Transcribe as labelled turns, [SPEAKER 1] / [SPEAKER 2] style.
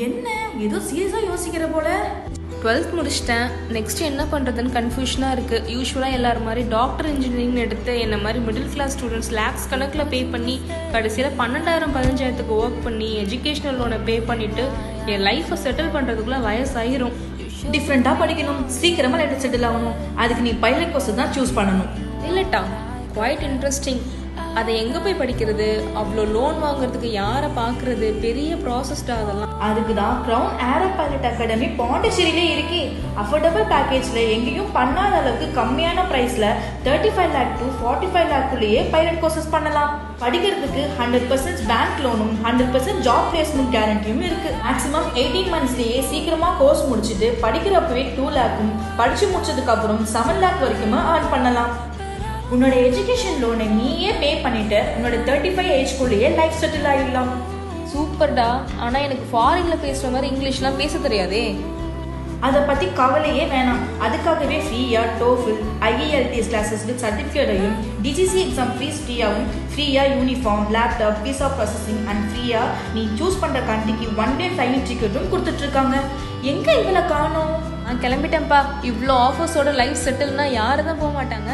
[SPEAKER 1] என்ன ஏதோ சீரியஸா யோசிக்கிற போல?
[SPEAKER 2] 12th முடிச்சிட்டேன். நெக்ஸ்ட் என்ன பண்ணுறதுன்னு கன்ஃபியூஷனாக இருக்குது. யூஸ்வலாக எல்லாரும் மாதிரி டாக்டர் இன்ஜினியரிங் எடுத்து என்ன மாதிரி மிடில் கிளாஸ் ஸ்டூடெண்ட்ஸ் லேக்ஸ் கணக்கில் பே பண்ணி கடைசியில் 12,000-15,000க்கு ஒர்க் பண்ணி எஜுகேஷனல் லோனை பே பண்ணிவிட்டு என் லைஃப்பை செட்டில் பண்ணுறதுக்குள்ளே வயசாயிரும்.
[SPEAKER 1] டிஃப்ரெண்ட்டாக படிக்கணும், சீக்கிரமாக லைஃப் செட்டில் ஆகணும். அதுக்கு நீ பைலட் கோர்ஸ் தான் சூஸ் பண்ணணும்.
[SPEAKER 2] இல்லட்டா, குவைட் இன்ட்ரெஸ்டிங். அதை எங்கே போய் படிக்கிறது? அவ்வளோ லோன் வாங்குறதுக்கு யாரை பார்க்குறது? பெரிய ப்ராசஸ்டா அதெல்லாம்.
[SPEAKER 1] அதுக்கு தான் க்ரௌன் ஏரோ பைலட் அகாடமி பாண்டிச்சேரியிலே இருக்கே. அஃபோர்டபுள் பேக்கேஜில் எங்கேயும் பண்ணாத அளவுக்கு கம்மியான ப்ரைஸில் 35 lakh to 45 lakhக்குள்ளேயே பைலட் கோர்சஸ் பண்ணலாம். படிக்கிறதுக்கு 100% பேங்க் லோனும் 100% ஜாப் பிளேஸ்மெண்ட் கேரண்டியும் இருக்கு. மேக்ஸிமம் 18 monthsலேயே சீக்கிரமாக கோர்ஸ் முடிச்சுட்டு படிக்கிறப்பவே 2 lakhம், படிச்சு முடிச்சதுக்கு அப்புறம் 7 lakh வரைக்குமே ஏர்ன் பண்ணலாம். உன்னோட எஜுகேஷன் லோனை நீயே பே பண்ணிட்டு உன்னோட 35 ஏஜ்குள்ளேயே லைஃப் செட்டில் ஆகிடலாம்.
[SPEAKER 2] சூப்பர்டா. ஆனால் எனக்கு ஃபாரின்ல பேசுகிற மாதிரி இங்கிலீஷ்லாம் பேச தெரியாதே.
[SPEAKER 1] அதை பற்றி கவலையே வேணாம். அதுக்காகவே ஃப்ரீயாக டோஃபில், IELTS கிளாஸஸ் வித் சர்டிஃபிகேட்டையும், DGC எக்ஸாம் ஃபீஸ் ஃப்ரீயாக uniform, laptop, visa processing and ஃப்ரீயாக நீ சூஸ் பண்ணுற கண்ட்ரிக்கு 1 day ஃப்ளைட் டிக்கெட்டும் கொடுத்துட்ருக்காங்க. எங்கே இவ்வளோ காணும்?
[SPEAKER 2] நான் கிளம்பிட்டேன்ப்பா. இவ்வளோ ஆஃபர்ஸோட லைஃப் செட்டில்னா யாரும் தான் போக மாட்டாங்க.